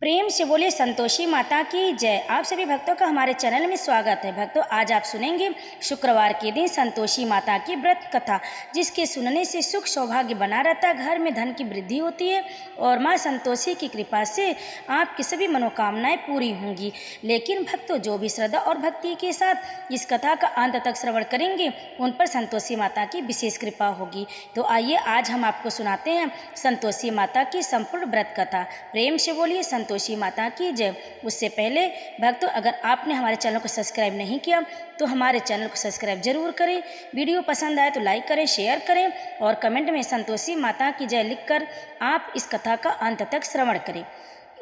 प्रेम से बोले संतोषी माता की जय। आप सभी भक्तों का हमारे चैनल में स्वागत है। भक्तों, आज आप सुनेंगे शुक्रवार के दिन संतोषी माता की व्रत कथा, जिसके सुनने से सुख सौभाग्य बना रहता है, घर में धन की वृद्धि होती है और माँ संतोषी की कृपा से आपकी सभी मनोकामनाएं पूरी होंगी। लेकिन भक्तों, जो भी श्रद्धा और भक्ति के साथ इस कथा का अंत तक श्रवण करेंगे, उन पर संतोषी माता की विशेष कृपा होगी। तो आइए आज हम आपको सुनाते हैं संतोषी माता की संपूर्ण व्रत कथा। प्रेम से बोलिए संतोषी माता की जय। उससे पहले भक्तों, अगर आपने हमारे चैनल को सब्सक्राइब नहीं किया तो हमारे चैनल को सब्सक्राइब जरूर करें। वीडियो पसंद आए तो लाइक करें, शेयर करें और कमेंट में संतोषी माता की जय लिखकर आप इस कथा का अंत तक श्रवण करें।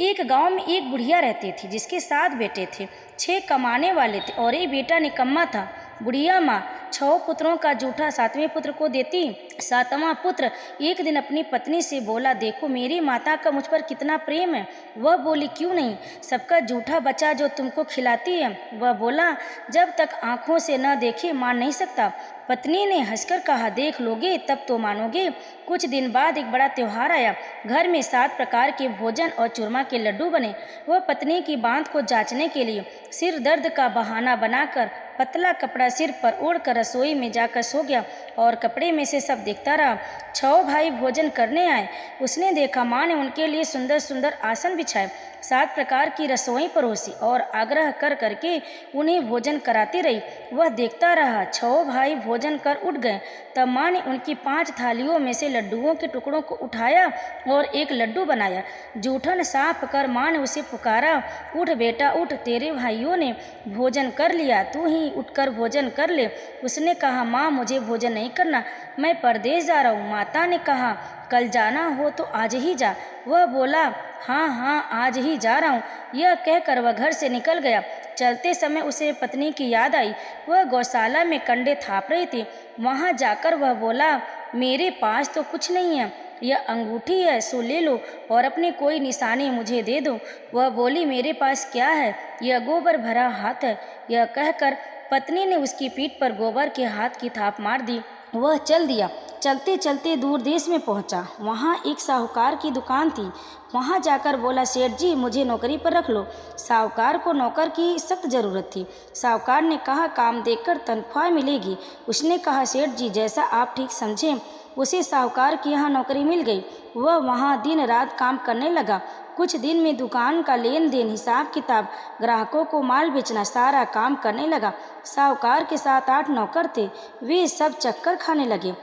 एक गांव में एक बुढ़िया रहती थी, जिसके 7 बेटे थे। 6 कमाने वाले थे और एक बेटा निकम्मा था। बुढ़िया माँ 6 पुत्रों का जूठा 7वें पुत्र को देती। 7वां पुत्र एक दिन अपनी पत्नी से बोला, देखो मेरी माता का मुझ पर कितना प्रेम है। वह बोली, क्यों नहीं, सबका जूठा बच्चा जो तुमको खिलाती है। वह बोला, जब तक आंखों से न देखे मान नहीं सकता। पत्नी ने हंसकर कहा, देख लोगे तब तो मानोगे। कुछ दिन बाद एक बड़ा त्योहार आया। घर में 7 प्रकार के भोजन और चूरमा के लड्डू बने। वह पत्नी की बात को जांचने के लिए सिर दर्द का बहाना बनाकर पतला कपड़ा सिर पर ओढ़कर रसोई में जाकर सो गया और कपड़े में से सब देखता रहा। 6 भाई भोजन करने आए। उसने देखा माँ ने उनके लिए सुंदर सुंदर आसन बिछाए, 7 प्रकार की रसोई परोसी और आग्रह कर करके उन्हें भोजन कराती रही। वह देखता रहा। 6 भाई भोजन कर उठ गए। तब माँ ने उनकी 5 थालियों में से लड्डुओं के टुकड़ों को उठाया और एक लड्डू बनाया। जूठन साफ कर माँ ने उसे पुकारा, उठ बेटा उठ, तेरे भाइयों ने भोजन कर लिया, तू ही उठकर भोजन कर ले। उसने कहा, माँ मुझे भोजन नहीं करना, मैं परदेश जा रहा हूँ। माता ने कहा, कल जाना हो तो आज ही जा। वह बोला, हाँ हाँ आज ही जा रहा हूँ। यह कहकर वह घर से निकल गया। चलते समय उसे पत्नी की याद आई। वह गौशाला में कंडे थाप रही थी। वहाँ जाकर वह बोला, मेरे पास तो कुछ नहीं है, यह अंगूठी है, सो ले लो और अपनी कोई निशानी मुझे दे दो। वह बोली, मेरे पास क्या है, यह गोबर भरा हाथ है। यह कहकर पत्नी ने उसकी पीठ पर गोबर के हाथ की थाप मार दी। वह चल दिया। चलते चलते दूर देश में पहुंचा। वहां एक साहूकार की दुकान थी। वहां जाकर बोला, सेठ जी मुझे नौकरी पर रख लो। साहूकार को नौकर की सख्त ज़रूरत थी। साहूकार ने कहा, काम देखकर तनख्वाह मिलेगी। उसने कहा, सेठ जी जैसा आप ठीक समझें। उसे साहूकार की यहाँ नौकरी मिल गई। वह वहाँ दिन रात काम करने लगा। कुछ दिन में दुकान का लेन देन, हिसाब किताब, ग्राहकों को माल बेचना, सारा काम करने लगा। साहूकार के 7-8 नौकर थे। वे सब चक्कर खाने लगे,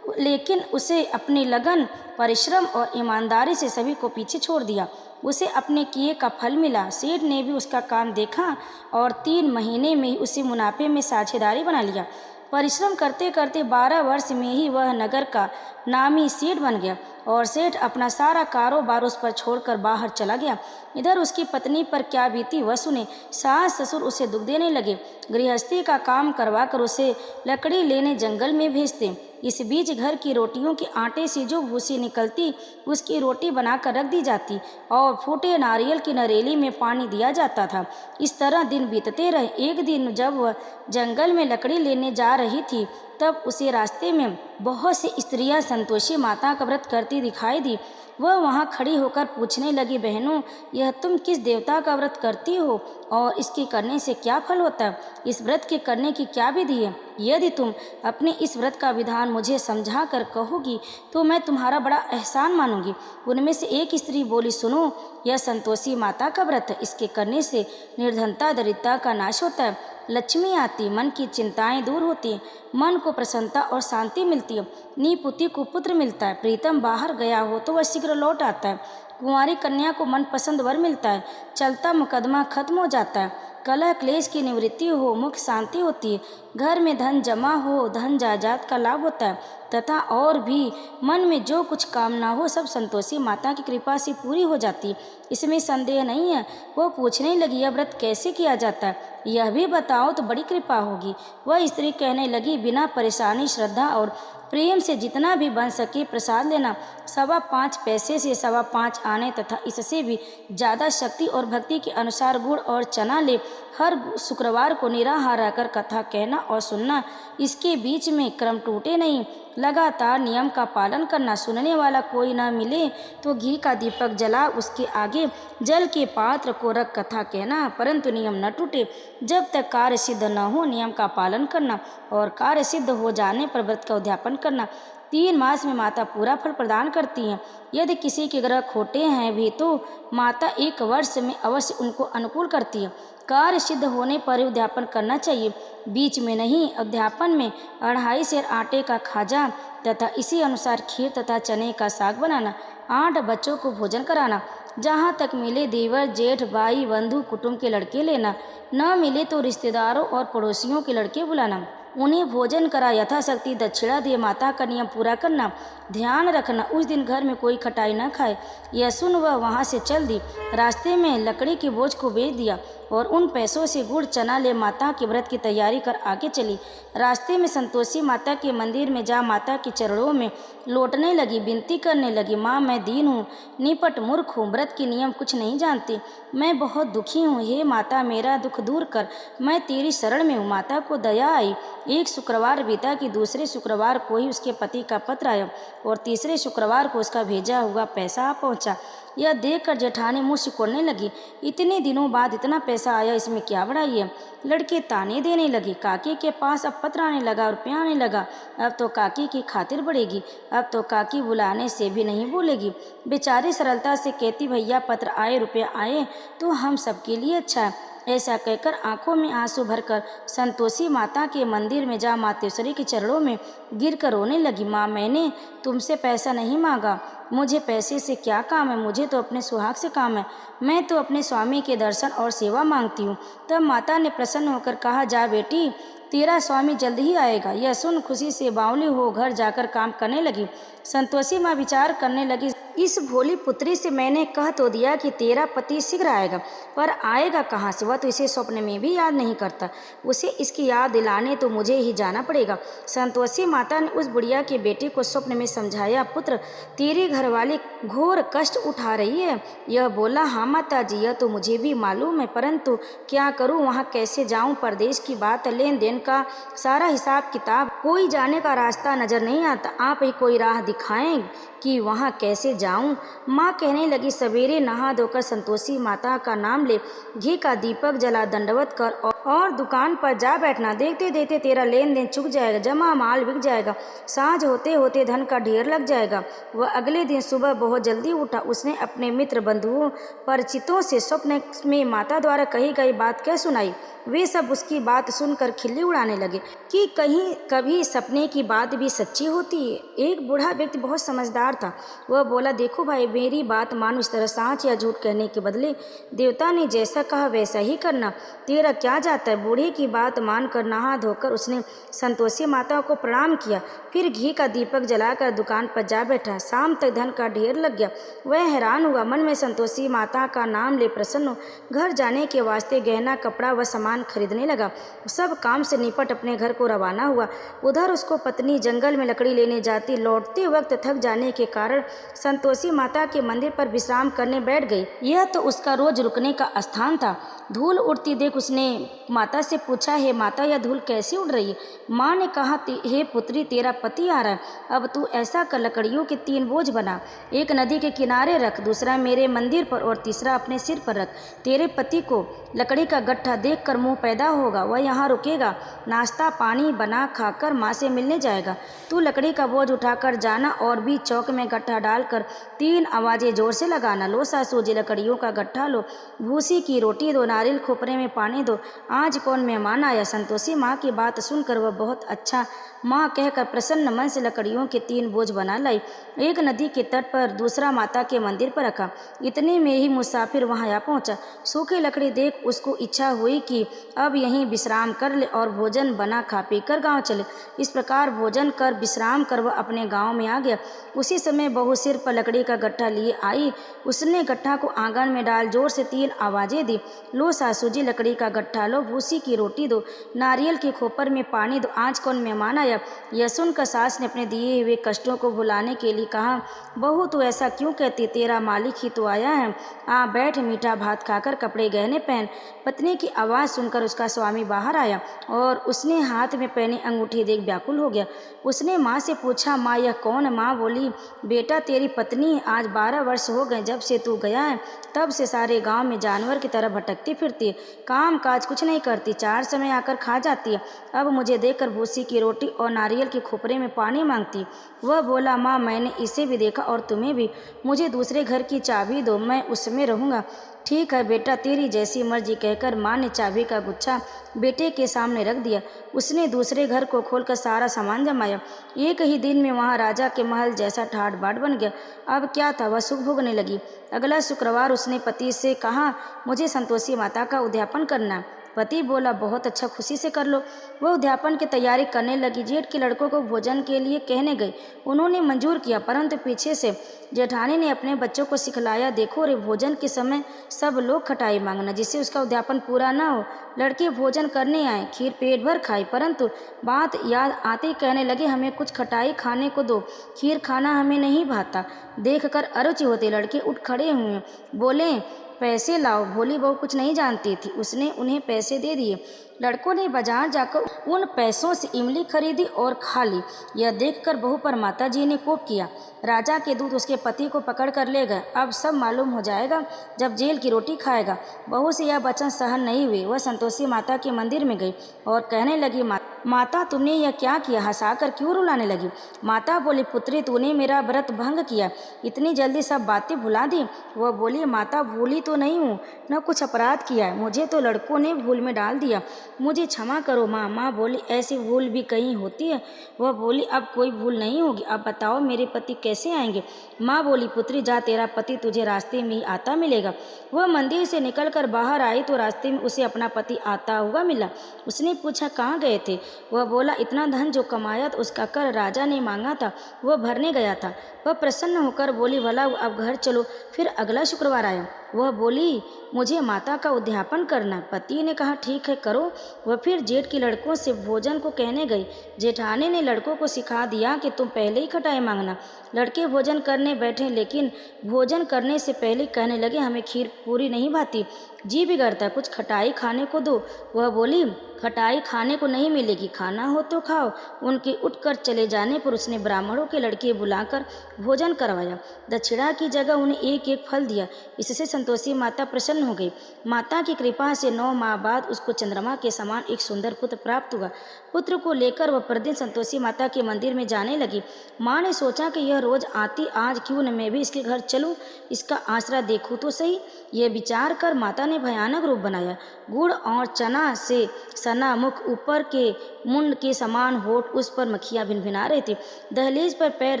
लेकिन उसे अपनी लगन, परिश्रम और ईमानदारी से सभी को पीछे छोड़ दिया। उसे अपने किए का फल मिला। सेठ ने भी उसका काम देखा और 3 महीने में ही उसे मुनाफे में साझेदारी बना लिया। परिश्रम करते करते 12 वर्ष में ही वह नगर का नामी सेठ बन गया और सेठ अपना सारा कारोबार उस पर छोड़कर बाहर चला गया। इधर उसकी पत्नी पर क्या बीती वह सुने। सास ससुर उसे दुख देने लगे। गृहस्थी का काम करवाकर उसे लकड़ी लेने जंगल में भेजते। इस बीच घर की रोटियों के आटे से जो भूसी निकलती, उसकी रोटी बनाकर रख दी जाती और फूटे नारियल की नरेली में पानी दिया जाता था। इस तरह दिन बीतते रहे। एक दिन जब वह जंगल में लकड़ी लेने जा रही थी, तब उसे रास्ते में बहुत सी स्त्रियां संतोषी माता का व्रत करती दिखाई दी। वह वहां खड़ी होकर पूछने लगी, बहनों यह तुम किस देवता का व्रत करती हो और इसके करने से क्या फल होता है? इस व्रत के करने की क्या विधि है? यदि तुम अपने इस व्रत का विधान मुझे समझा कर कहोगी तो मैं तुम्हारा बड़ा एहसान मानूंगी। उनमें से एक स्त्री बोली, सुनो, यह संतोषी माता का व्रत है। इसके करने से निर्धनता, दरिद्रता का नाश होता है, लक्ष्मी आती, मन की चिंताएं दूर होती हैं, मन को प्रसन्नता और शांति मिलती है, नीपुति को पुत्र मिलता है, प्रीतम बाहर गया हो तो वह शीघ्र लौट आता है, कुंवारी कन्या को मनपसंद वर मिलता है, चलता मुकदमा खत्म हो जाता है, कलह क्लेश की निवृत्ति हो, मुख शांति होती है, घर में धन जमा हो, धन जायदाद का लाभ होता है, तथा और भी मन में जो कुछ कामना हो सब संतोषी माता की कृपा से पूरी हो जाती है, इसमें संदेह नहीं है। वो पूछने लगी, यह व्रत कैसे किया जाता है, यह भी बताओ तो बड़ी कृपा होगी। वह स्त्री कहने लगी, बिना परेशानी, श्रद्धा और प्रेम से जितना भी बन सके प्रसाद लेना। 5.25 पैसे से 5.25 आने तथा इससे भी ज़्यादा शक्ति और भक्ति के अनुसार गुड़ और चना ले हर शुक्रवार को निराहार रहकर कथा कहना और सुनना, इसके बीच में क्रम टूटे नहीं, लगातार नियम का पालन करना। सुनने वाला कोई न मिले तो घी का दीपक जला उसके आगे जल के पात्र को रख कथा कहना, परंतु नियम न टूटे। जब तक कार्य सिद्ध न हो नियम का पालन करना और कार्य सिद्ध हो जाने पर व्रत का उद्यापन करना। 3 मास में माता पूरा फल प्रदान करती हैं। यदि किसी के ग्रह खोटे हैं भी तो माता 1 वर्ष में अवश्य उनको अनुकूल करती है। कार्य सिद्ध होने पर ही उद्यापन करना चाहिए, बीच में नहीं। उद्यापन में 2.5 सेर आटे का खाजा तथा इसी अनुसार खीर तथा चने का साग बनाना, 8 बच्चों को भोजन कराना, जहाँ तक मिले देवर जेठ भाई बंधु कुटुंब के लड़के लेना, न मिले तो रिश्तेदारों और पड़ोसियों के लड़के बुलाना, उन्हें भोजन करा, यथाशक्ति दक्षिणा दिए। माता का नियम पूरा करना, ध्यान रखना उस दिन घर में कोई खटाई न खाए। यह सुन वह वहाँ से चल दी। रास्ते में लकड़ी के बोझ को बेच दिया और उन पैसों से गुड़ चना ले माता के व्रत की तैयारी कर आगे चली। रास्ते में संतोषी माता के मंदिर में जा माता के चरणों में लौटने लगी, विनती करने लगी, माँ मैं दीन हूँ, निपट मूर्ख हूँ, व्रत के नियम कुछ नहीं जानती, मैं बहुत दुखी हूँ, हे माता मेरा दुख दूर कर, मैं तेरी शरण में हूँ। माता को दया आई। एक शुक्रवार बीता कि दूसरे शुक्रवार को ही उसके पति का पत्र आया और तीसरे शुक्रवार को उसका भेजा हुआ पैसा आ पहुँचा। यह देखकर जेठानी मुँह सिकोड़ने लगी, इतने दिनों बाद इतना पैसा आया, इसमें क्या बड़ाई है। लड़के ताने देने लगे। काकी के पास अब पत्र आने लगा, रुपया आने लगा, अब तो काकी की खातिर बढ़ेगी, अब तो काकी बुलाने से भी नहीं बोलेगी। बेचारी सरलता से कहती, भैया पत्र आए, रुपया आए तो हम सबके लिए अच्छा है। ऐसा कहकर आंखों में आंसू भरकर संतोषी माता के मंदिर में जा मातेश्वरी के चरणों में गिरकर रोने लगी। माँ मैंने तुमसे पैसा नहीं मांगा, मुझे पैसे से क्या काम है, मुझे तो अपने सुहाग से काम है, मैं तो अपने स्वामी के दर्शन और सेवा मांगती हूँ। तब माता ने प्रसन्न होकर कहा, जा बेटी तेरा स्वामी जल्द ही आएगा। यह सुन खुशी से बावली हो घर जाकर काम करने लगी। संतोषी माँ विचार करने लगी, इस भोली पुत्री से मैंने कह तो दिया कि तेरा पति शीघ्र आएगा, पर आएगा कहाँ से, वह तो इसे स्वप्न में भी याद नहीं करता, उसे इसकी याद दिलाने तो मुझे ही जाना पड़ेगा। संतोषी माता ने उस बुढ़िया के बेटे को स्वप्न में समझाया, पुत्र तेरी घरवाली घोर कष्ट उठा रही है। यह बोला, हाँ माता जी यह तो मुझे भी मालूम है, परंतु क्या करूँ, वहाँ कैसे जाऊँ, परदेश की बात, लेन देन का सारा हिसाब किताब, कोई जाने का रास्ता नजर नहीं आता, आप ही कोई राह दिखाएं कि वहाँ कैसे जाऊं। माँ कहने लगी, सवेरे नहा धोकर संतोषी माता का नाम ले, घी का दीपक जला, दंडवत कर और दुकान पर जा बैठना। देखते देखते तेरा लेन देन चुक जाएगा, जमा माल बिक जाएगा, सांझ होते होते धन का ढेर लग जाएगा। वह अगले दिन सुबह बहुत जल्दी उठा। उसने अपने मित्र बंधुओं परिचितों से स्वप्न में माता द्वारा कही गई बात कह सुनाई। वे सब उसकी बात सुनकर खिल्ली उड़ाने लगे कि कहीं कभी सपने की बात भी सच्ची होती है। एक बूढ़ा व्यक्ति बहुत समझदार था। वह बोला, देखो भाई मेरी बात मानो, इस तरह सांच या झूठ कहने के बदले देवता ने जैसा कहा वैसा ही करना, तेरा क्या जाता है। बूढ़े की बात मानकर नहा धोकर उसने संतोषी माता को प्रणाम किया, फिर घी का दीपक जलाकर दुकान पर जा बैठा। शाम तक धन का ढेर लग गया। वह हैरान हुआ, मन में संतोषी माता का नाम ले प्रसन्न घर जाने के वास्ते गहना कपड़ा व सामान खरीदने लगा। सब काम से निपट अपने घर को रवाना हुआ। उधर उसको पत्नी जंगल में लकड़ी लेने जाती, लौटते वक्त थक जाने के कारण संतोषी माता के मंदिर पर विश्राम करने बैठ गई। यह तो उसका रोज रुकने का स्थान था। धूल उड़ती देख उसने माता से पूछा, हे माता यह धूल कैसे उड़ रही है। माँ ने कहा, हे पुत्री तेरा पति आ रहा है, अब तू ऐसा कर लकड़ियों के 3 बोझ बना, एक नदी के किनारे रख, दूसरा मेरे मंदिर पर और तीसरा अपने सिर पर रख। तेरे पति को लकड़ी का गट्ठा देख कर मुँह पैदा होगा, वह यहाँ रुकेगा, नाश्ता पानी बना खाकर माँ से मिलने जाएगा। तू लकड़ी का बोझ उठाकर जाना और भी चौक में गट्ठा डालकर 3 आवाज़ें जोर से लगाना, लो सासू जी लकड़ियों का गट्ठा लो, भूसी की रोटी दो, नारियल खोपरे में पानी दो, आज कौन मेहमान आया। संतोषी माँ की बात सुनकर वह बहुत अच्छा माँ कहकर प्रसन्न मन से लकड़ियों के 3 बोझ बना लाई। एक नदी के तट पर, दूसरा माता के मंदिर पर रखा। इतने में ही मुसाफिर वहाँ आ पहुँचा। सूखी लकड़ी देख उसको इच्छा हुई कि अब यहीं विश्राम कर ले और भोजन बना खा पी कर गाँव चले। इस प्रकार भोजन कर विश्राम कर वह अपने गाँव में आ गया। उसी समय बहू सिर पर लकड़ी का गट्ठा लिए आई। उसने गट्ठा को आंगन में डाल जोर से 3 आवाज़ें दी, लो लो सासू जी लकड़ी का गट्ठा लो, भूसी की रोटी दो, नारियल के खोपर में पानी दो, आज कौन मेहमान आया। यह सुनकर सास ने अपने दिए हुए कष्टों को भुलाने के लिए कहा, बहू तू ऐसा क्यों कहती, तेरा मालिक ही तो आया है, आ बैठ, मीठा भात खाकर कपड़े गहने पहन। पत्नी की आवाज़ सुनकर उसका स्वामी बाहर आया और उसने हाथ में पहनी अंगूठी देख व्याकुल हो गया। उसने माँ से पूछा, माँ यह कौन है। माँ बोली, बेटा तेरी पत्नी, आज 12 वर्ष हो गए जब से तू गया है, तब से सारे गांव में जानवर की तरह भटकती फिरती है, काम काज कुछ नहीं करती, 4 समय आकर खा जाती है, अब मुझे देखकर भूसी की रोटी और नारियल के खोपरे में पानी मांगती। वह बोला, माँ मैंने इसे भी देखा और तुम्हें भी, मुझे दूसरे घर की चाबी दो, मैं उसमें रहूँगा। ठीक है बेटा, तेरी जैसी मर्जी, कहकर माँ ने चाबी का गुच्छा बेटे के सामने रख दिया। उसने दूसरे घर को खोलकर सारा सामान जमाया। एक ही दिन में वहाँ राजा के महल जैसा ठाट बाट बन गया। अब क्या था, वह सुख भोगने लगी। अगला शुक्रवार उसने पति से कहा, मुझे संतोषी माता का उद्यापन करना है। पति बोला, बहुत अच्छा, खुशी से कर लो। वह उद्यापन की तैयारी करने लगी। जेठ के लड़कों को भोजन के लिए कहने गई। उन्होंने मंजूर किया, परंतु पीछे से जेठानी ने अपने बच्चों को सिखलाया, देखो रे, भोजन के समय सब लोग खटाई मांगना, जिससे उसका उद्यापन पूरा ना हो। लड़के भोजन करने आए, खीर पेट भर खाई, परंतु बात याद आते ही कहने लगे, हमें कुछ खटाई खाने को दो, खीर खाना हमें नहीं भाता। देखकर अरुचि होते लड़के उठ खड़े हुए, बोले, पैसे लाओ। भोली बहू कुछ नहीं जानती थी, उसने उन्हें पैसे दे दिए। लड़कों ने बाजार जाकर उन पैसों से इमली खरीदी और खा ली। यह देखकर बहू पर माताजी ने कोप किया। राजा के दूत उसके पति को पकड़ कर ले गए। अब सब मालूम हो जाएगा जब जेल की रोटी खाएगा। बहू से यह वचन सहन नहीं हुए। वह संतोषी माता के मंदिर में गई और कहने लगी, माता तुमने यह क्या किया, हंसाकर क्यों रुलाने लगी। माता बोली, पुत्री तूने मेरा व्रत भंग किया, इतनी जल्दी सब बातें भुला दी। वह बोली, माता भूली तो नहीं हूँ, न कुछ अपराध किया है, मुझे तो लड़कों ने भूल में डाल दिया, मुझे क्षमा करो माँ। माँ बोली, ऐसी भूल भी कहीं होती है। वह बोली, अब कोई भूल नहीं होगी, अब बताओ मेरे पति कैसे आएंगे। माँ बोली, पुत्री जा, तेरा पति तुझे रास्ते में ही आता मिलेगा। वह मंदिर से निकलकर बाहर आई तो रास्ते में उसे अपना पति आता हुआ मिला। उसने पूछा, कहाँ गए थे। वह बोला, इतना धन जो कमाया था उसका कर राजा ने मांगा था, वह भरने गया था। वह प्रसन्न होकर बोली, भला अब घर चलो। फिर अगला शुक्रवार आया। वह बोली, मुझे माता का उद्यापन करना। पति ने कहा, ठीक है करो। वह फिर जेठ के लड़कों से भोजन को कहने गई। जेठानी ने लड़कों को सिखा दिया कि तुम पहले ही खटाई मांगना। लड़के भोजन करने बैठे, लेकिन भोजन करने से पहले कहने लगे, हमें खीर पूरी नहीं भाती, जी बिगड़ता, कुछ खटाई खाने को दो। वह बोली, खटाई खाने को नहीं मिलेगी, खाना हो तो खाओ। उनके उठकर चले जाने पर उसने ब्राह्मणों के लड़के बुलाकर भोजन करवाया। दक्षिणा की जगह उन्हें एक एक फल दिया। इससे संतोषी माता प्रसन्न हो गई। माता की कृपा से 9 माह बाद उसको चंद्रमा के समान एक सुंदर पुत्र प्राप्त हुआ। पुत्र को लेकर वह प्रतिदिन संतोषी माता के मंदिर में जाने लगी। माँ ने सोचा कि यह रोज आती, आज क्यों न मैं भी इसके घर चलूं, इसका आसरा देखूं तो सही। यह विचार कर माता ने भयानक रूप बनाया। गुड़ और चना से सना मुख, ऊपर के मुंड के समान होठ, उस पर मक्खियाँ भिनभिना रही थी। दहलीज पर पैर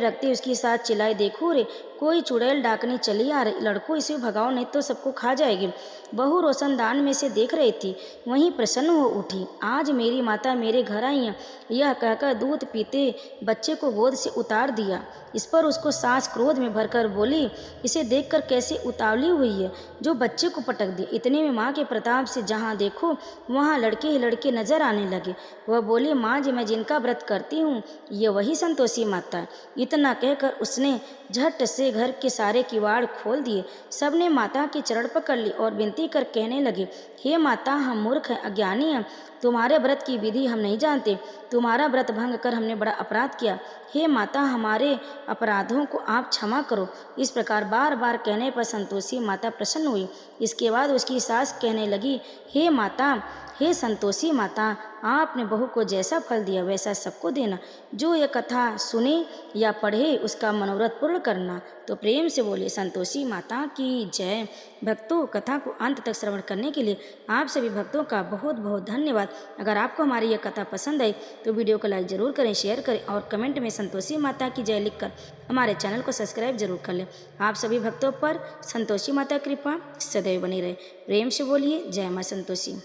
रखते उसके साथ चिल्लाई, देखो रे, कोई चुड़ैल डाकनी चली आ रही, लड़कों इसे भगाओ नहीं तो सबको खा जाएगी। बहू रोशनदान में से देख रही थी, वहीं प्रसन्न हो उठी। आज मेरी माता मेरे घर आई है, यह कहकर दूध पीते बच्चे को गोद से उतार दिया। इस पर उसको सास क्रोध में भरकर बोली, इसे देखकर कैसे उतावली हुई है, जो बच्चे को पटक दिया। इतने में माँ के प्रताप से जहाँ देखो वहाँ लड़के ही लड़के नजर आने लगे। वह बोली, माँ जी, मैं जिनका व्रत करती हूँ ये वही संतोषी माता है। इतना कहकर उसने झट से घर के सारे किवाड़ खोल दिए। सबने माता के चरण पकड़ ली और विनती कर कहने लगे, हे माता, हम मूर्ख हैं, अज्ञानी हैं, तुम्हारे व्रत की विधि हम नहीं जानते, तुम्हारा व्रत भंग कर हमने बड़ा अपराध किया। हे माता, हमारे अपराधों को आप क्षमा करो। इस प्रकार बार बार कहने पर संतोषी माता प्रसन्न हुई। इसके बाद उसकी सास कहने लगी, हे माता, हे संतोषी माता, आपने बहू को जैसा फल दिया वैसा सबको देना। जो यह कथा सुने या पढ़े उसका मनोरथ पूर्ण करना। तो प्रेम से बोले संतोषी माता की जय। भक्तों, कथा को अंत तक श्रवण करने के लिए आप सभी भक्तों का बहुत बहुत धन्यवाद। अगर आपको हमारी यह कथा पसंद आई तो वीडियो को लाइक ज़रूर करें, शेयर करें और कमेंट में संतोषी माता की जय लिखकर हमारे चैनल को सब्सक्राइब जरूर कर लें। आप सभी भक्तों पर संतोषी माता कृपा सदैव बनी रहे। प्रेम से बोलिए जय माँ संतोषी।